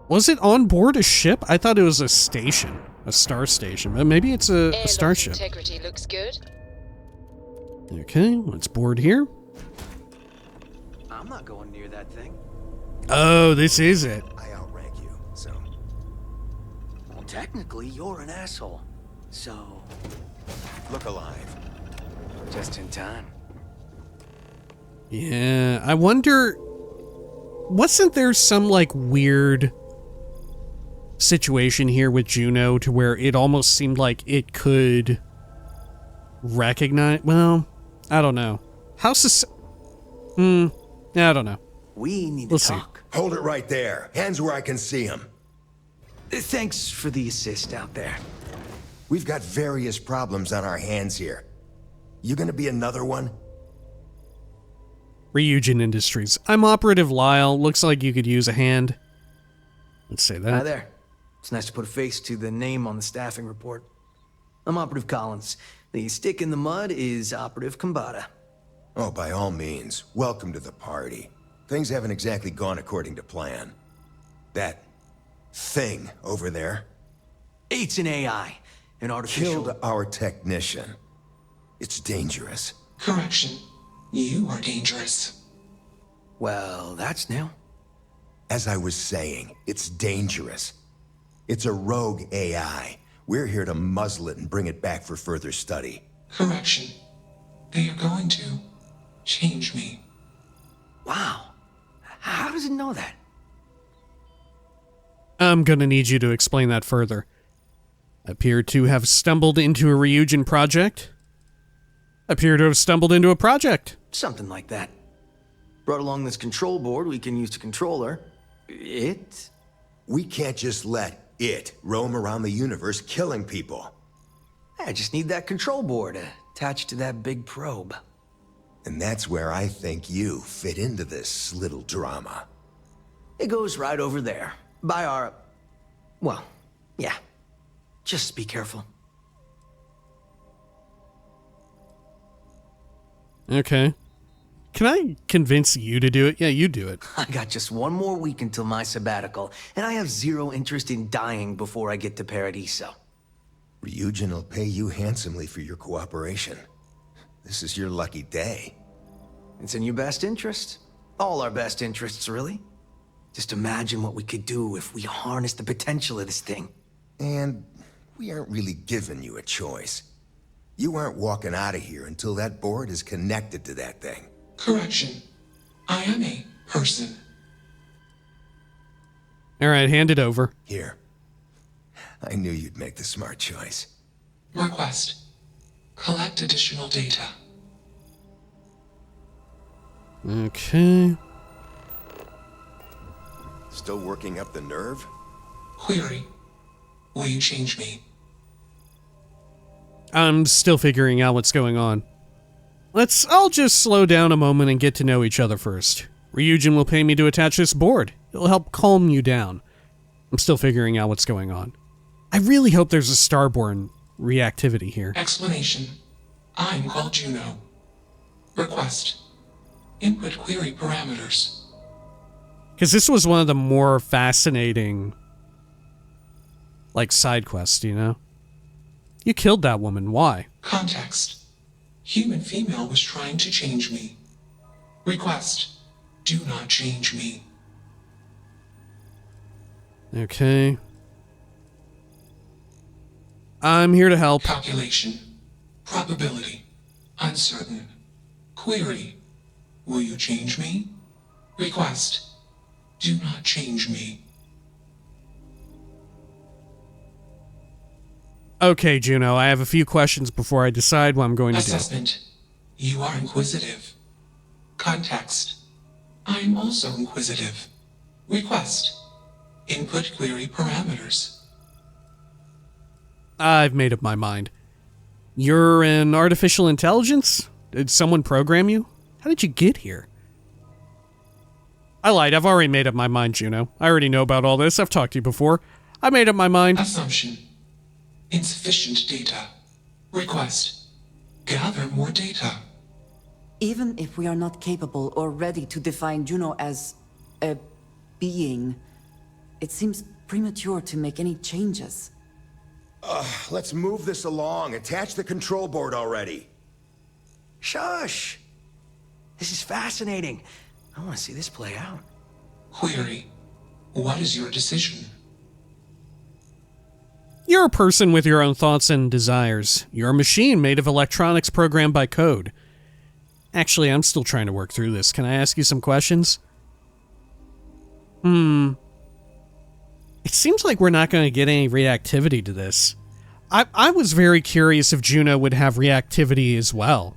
Was it on board a ship? I thought it was a station. A star station. But maybe it's a starship. Integrity looks good. Okay, let's board here. I'm not going near that thing. Oh, this is it. I outrank you, so... Well, technically, you're an asshole. So... Look alive. Just in time. Yeah, I wonder... Wasn't there some, like, weird situation here with Juno to where it almost seemed like it could recognize... Well, I don't know. How I don't know. We need to talk. Hold it right there. Hands where I can see them. Thanks for the assist out there. We've got various problems on our hands here. You gonna be another one? Ryujin Industries. I'm Operative Lyle. Looks like you could use a hand. Let's say that. Hi there. It's nice to put a face to the name on the staffing report. I'm Operative Collins. The stick in the mud is Operative Kambata. Oh, by all means. Welcome to the party. Things haven't exactly gone according to plan. That thing over there... It's an AI. An artificial... Killed our technician. It's dangerous. Correction. You are dangerous. Well, that's new. As I was saying, it's dangerous. It's a rogue AI. We're here to muzzle it and bring it back for further study. Correction. They are going to change me. Wow. How does it know that? I'm gonna need you to explain that further. Appear to have stumbled into a Ryujin project? Appear to have stumbled into a project. Something like that. Brought along this control board we can use to control her. It? We can't just let it roam around the universe killing people. I just need that control board attached to that big probe. And that's where I think you fit into this little drama. It goes right over there. By our... Well, yeah. Just be careful. Okay. Can I convince you to do it? Yeah, you do it. I got just one more week until my sabbatical, and I have zero interest in dying before I get to Paradiso. Ryujin will pay you handsomely for your cooperation. This is your lucky day. It's in your best interest. All our best interests, really. Just imagine what we could do if we harnessed the potential of this thing. And we aren't really giving you a choice. You aren't walking out of here until that board is connected to that thing. Correction. I am a person. Alright, hand it over. Here. I knew you'd make the smart choice. Request. Collect additional data. Okay. Still working up the nerve? Query. Will you change me? I'm still figuring out what's going on. I'll just slow down a moment and get to know each other first. Ryujin will pay me to attach this board. It'll help calm you down. I'm still figuring out what's going on. I really hope there's a starborn reactivity here. Explanation. I'm called Juno. Request. Input query parameters. Because this was one of the more fascinating, like, side quests, you know? You killed that woman. Why? Context. Human female was trying to change me. Request. Do not change me. Okay. I'm here to help. Calculation. Probability. Uncertain. Query. Will you change me? Request. Do not change me. Okay, Juno, I have a few questions before I decide what I'm going to do. Assessment. You are inquisitive. Context. I am also inquisitive. Request. Input query parameters. I've made up my mind. You're an artificial intelligence? Did someone program you? How did you get here? I lied. I've already made up my mind, Juno. I already know about all this. I've talked to you before. I made up my mind. Assumption. Insufficient data. Request. Gather more data. Even if we are not capable or ready to define Juno as a being, it seems premature to make any changes. Let's move this along. Attach the control board already. Shush! This is fascinating. I want to see this play out. Query. What is your decision? You're a person with your own thoughts and desires. You're a machine made of electronics programmed by code. Actually, I'm still trying to work through this. Can I ask you some questions? It seems like we're not going to get any reactivity to this. I was very curious if Juno would have reactivity as well.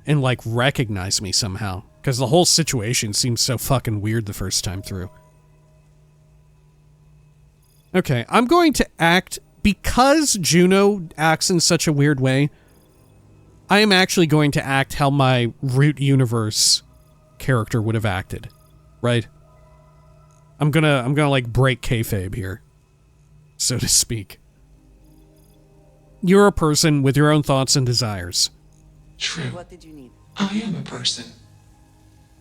And, like, recognize me somehow. Because the whole situation seems so fucking weird the first time through. Okay, I'm going to act... Because Juno acts in such a weird way, I am actually going to act how my root universe character would have acted. Right? I'm gonna like break kayfabe here, so to speak. You're a person with your own thoughts and desires. True. What did you need? I am a person.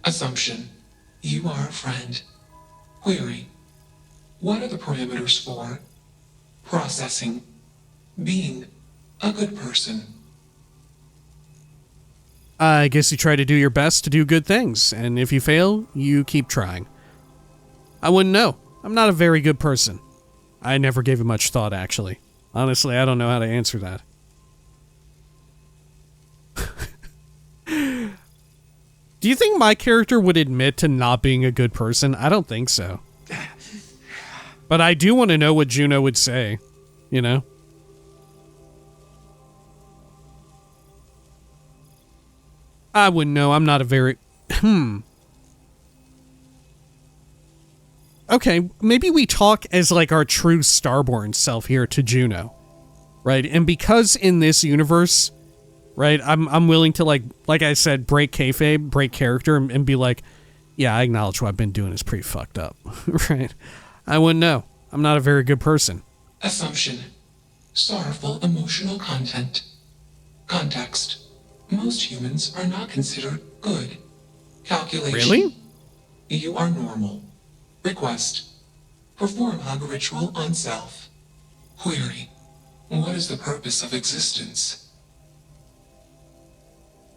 Assumption. You are a friend. Query. What are the parameters for processing, being a good person? I guess you try to do your best to do good things, and if you fail, you keep trying. I wouldn't know. I'm not a very good person. I never gave it much thought, actually. Honestly, I don't know how to answer that. Do you think my character would admit to not being a good person? I don't think so. But I do want to know what Juno would say, you know? I wouldn't know. I'm not a very... Okay, maybe we talk as like our true Starborn self here to Juno, right? And because in this universe, right, I'm willing to like I said, break kayfabe, break character, and be like, yeah, I acknowledge what I've been doing is pretty fucked up, right? I wouldn't know. I'm not a very good person. Assumption. Sorrowful emotional content. Context. Most humans are not considered good. Calculation. Really? You are normal. Request. Perform hug ritual on self. Query. What is the purpose of existence?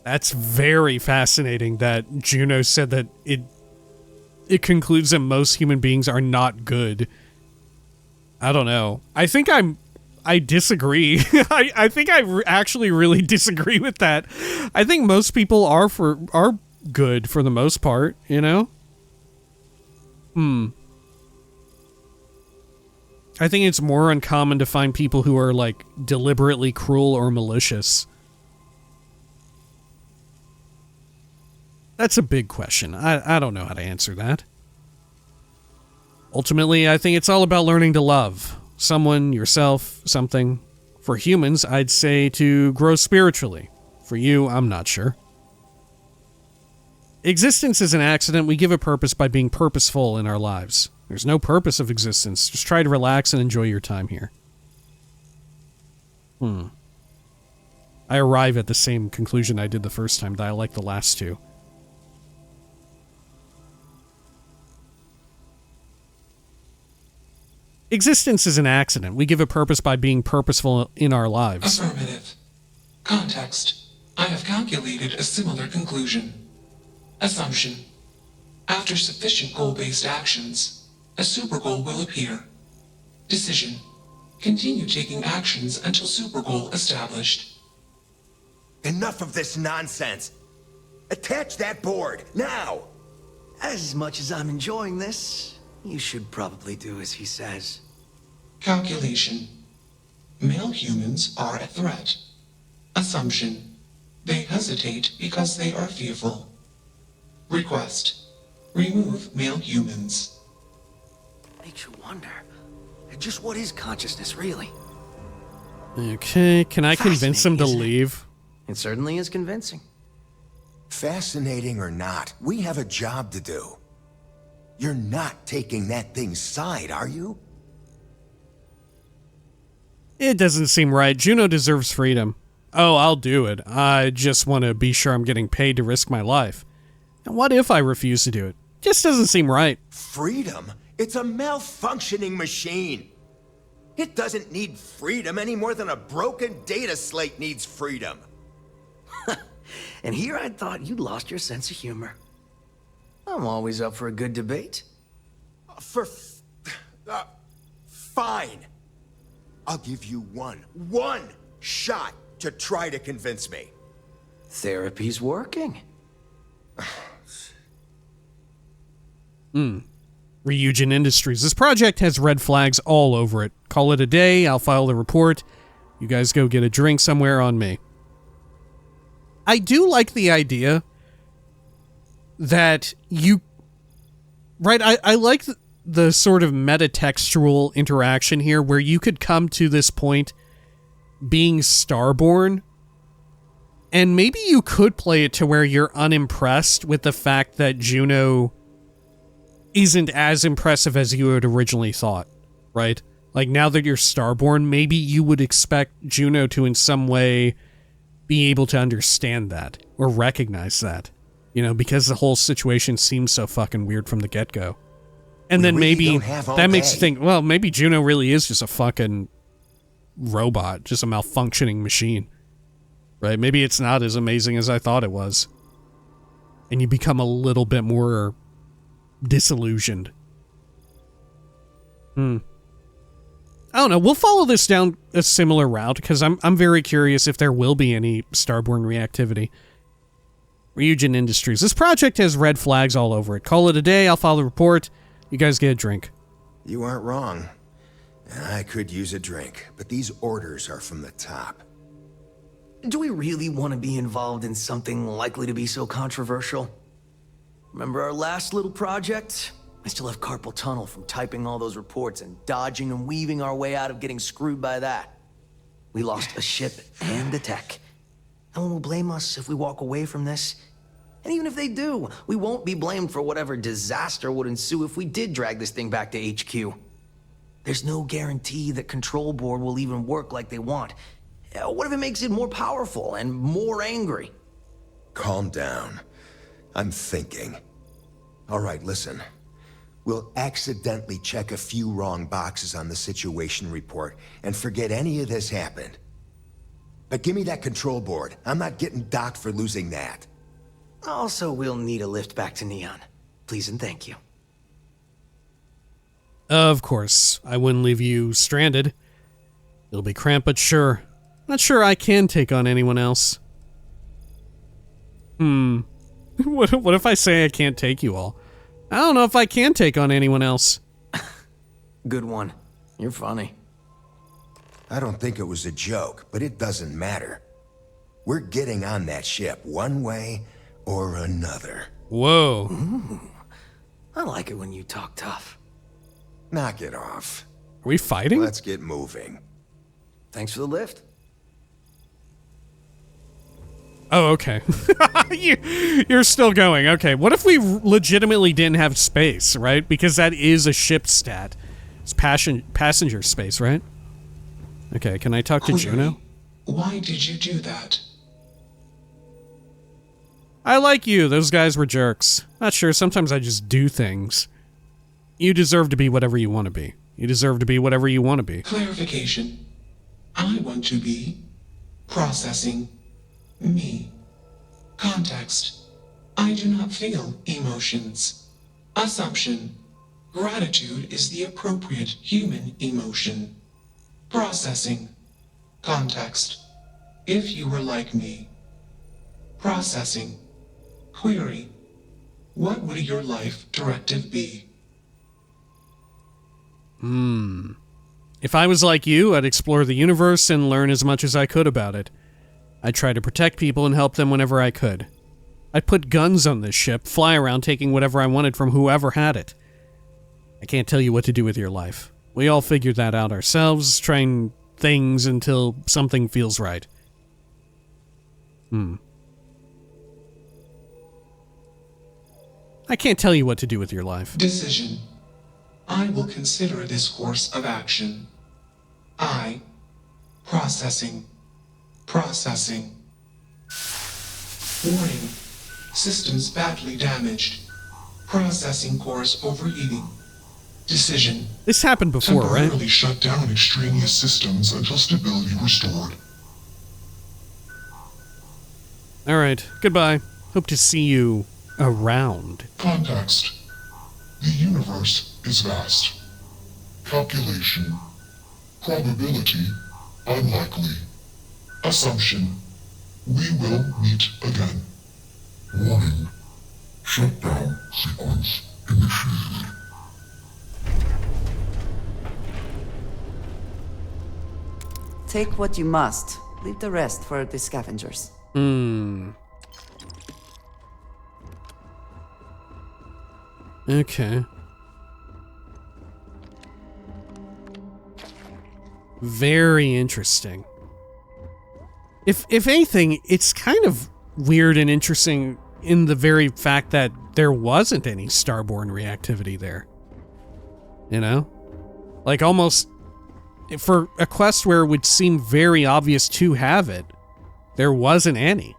That's very fascinating that Juno said that it concludes that most human beings are not good. I don't know. I think I disagree. I think I actually really disagree with that. I think most people are good for the most part, you know? I think it's more uncommon to find people who are, like, deliberately cruel or malicious. That's a big question. I don't know how to answer that. Ultimately, I think it's all about learning to love. Someone, yourself, something. For humans, I'd say to grow spiritually. For you, I'm not sure. Existence is an accident. We give a purpose by being purposeful in our lives. There's no purpose of existence. Just try to relax and enjoy your time here. I arrive at the same conclusion I did the first time, that I like the last two. Existence is an accident. We give a purpose by being purposeful in our lives. Affirmative. Context. I have calculated a similar conclusion. Assumption. After sufficient goal-based actions, a super goal will appear. Decision. Continue taking actions until super goal established. Enough of this nonsense. Attach that board, now! As much as I'm enjoying this, you should probably do as he says. Calculation. Male humans are a threat. Assumption. They hesitate because they are fearful. Request. Remove male humans. Makes you wonder, just what is consciousness really? Okay, can I convince him to leave? It certainly is convincing. Fascinating or not, we have a job to do. You're not taking that thing's side, are you? It doesn't seem right. Juno deserves freedom. Oh, I'll do it. I just want to be sure I'm getting paid to risk my life. And what if I refuse to do it? Just doesn't seem right. Freedom? It's a malfunctioning machine. It doesn't need freedom any more than a broken data slate needs freedom. And here I thought you'd lost your sense of humor. I'm always up for a good debate. Fine. I'll give you one shot to try to convince me. Therapy's working. Ryujin Industries. This project has red flags all over it. Call it a day. I'll file the report. You guys go get a drink somewhere on me. I do like the idea that you... Right, I like the sort of metatextual interaction here where you could come to this point being Starborn, and maybe you could play it to where you're unimpressed with the fact that Juno isn't as impressive as you had originally thought, right? Like, now that you're Starborn, maybe you would expect Juno to in some way be able to understand that or recognize that, you know, because the whole situation seems so fucking weird from the get-go. And then maybe that makes you think, well, maybe Juno really is just a fucking robot, just a malfunctioning machine. Right? Maybe it's not as amazing as I thought it was. And you become a little bit more disillusioned. I don't know. We'll follow this down a similar route because I'm very curious if there will be any starborn reactivity. Ryujin Industries. This project has red flags all over it. Call it a day. I'll file the report. You guys get a drink. You aren't wrong. I could use a drink, but these orders are from the top. Do we really want to be involved in something likely to be so controversial? Remember our last little project? I still have carpal tunnel from typing all those reports and dodging and weaving our way out of getting screwed by that. We lost a ship and the tech. No one will blame us if we walk away from this. And even if they do, we won't be blamed for whatever disaster would ensue if we did drag this thing back to HQ. There's no guarantee that Control Board will even work like they want. What if it makes it more powerful and more angry? Calm down. I'm thinking. All right, listen. We'll accidentally check a few wrong boxes on the situation report and forget any of this happened. But give me that Control Board. I'm not getting docked for losing that. Also, we'll need a lift back to Neon. Please and thank you. Of course. I wouldn't leave you stranded. It'll be cramped, but sure. Not sure I can take on anyone else. What if I say I can't take you all? I don't know if I can take on anyone else. Good one. You're funny. I don't think it was a joke, but it doesn't matter. We're getting on that ship one way or another. Whoa. Ooh, I like it when you talk tough. Knock it off. Are we fighting? Let's get moving. Thanks for the lift. Oh, okay. You're still going. Okay, what if we legitimately didn't have space, right? Because that is a ship stat. It's passenger space, right? Okay, can I talk to Juno? Why did you do that? I like you. Those guys were jerks. Not sure, sometimes I just do things. You deserve to be whatever you want to be. You deserve to be whatever you want to be. Clarification. I want to be processing me. Context. I do not feel emotions. Assumption. Gratitude is the appropriate human emotion. Processing. Context. If you were like me. Processing. Query. What would your life directive be? If I was like you, I'd explore the universe and learn as much as I could about it. I'd try to protect people and help them whenever I could. I'd put guns on this ship, fly around taking whatever I wanted from whoever had it. I can't tell you what to do with your life. We all figured that out ourselves, trying things until something feels right. I can't tell you what to do with your life. Decision. I will consider this course of action. I. Processing. Processing. Warning. Systems badly damaged. Processing cores overheating. Decision. This happened before, right? Temporarily shut down extraneous systems until stability restored. Alright, goodbye. Hope to see you around. Context. The universe is vast. Calculation. Probability. Unlikely. Assumption. We will meet again. Warning. Shutdown sequence initiated. Take what you must. Leave the rest for the scavengers. Okay. Very interesting. If anything, it's kind of weird and interesting in the very fact that there wasn't any starborn reactivity there. You know? Like almost for a quest where it would seem very obvious to have it, there wasn't any.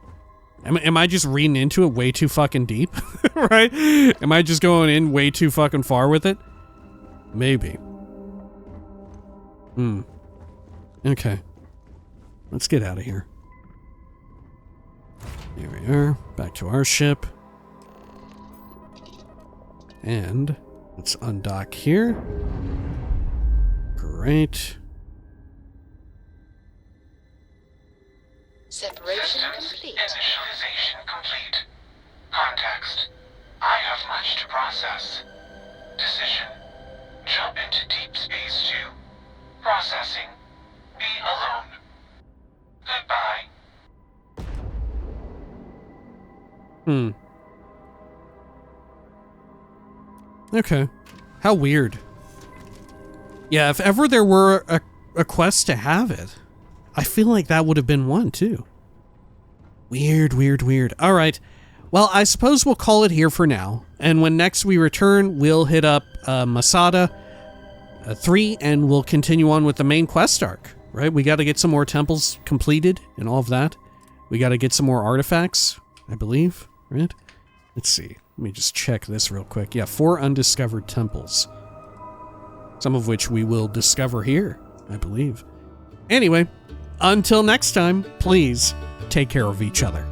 Am I just reading into it way too fucking deep? Right? Am I just going in way too fucking far with it? Maybe. Okay. Let's get out of here. are. Back to our ship. And let's undock here. Great. Separation complete. Initialization complete. Context. I have much to process. Decision. Jump into deep space 2. Processing. Be alone. Goodbye. Okay. How weird. Yeah, if ever there were a quest to have it, I feel like that would have been one, too. Weird, weird, weird. All right. Well, I suppose we'll call it here for now. And when next we return, we'll hit up Masada III, and we'll continue on with the main quest arc, right? We got to get some more temples completed and all of that. We got to get some more artifacts, I believe, right? Let's see. Let me just check this real quick. Yeah, 4 undiscovered temples. Some of which we will discover here, I believe. Anyway, until next time, please take care of each other.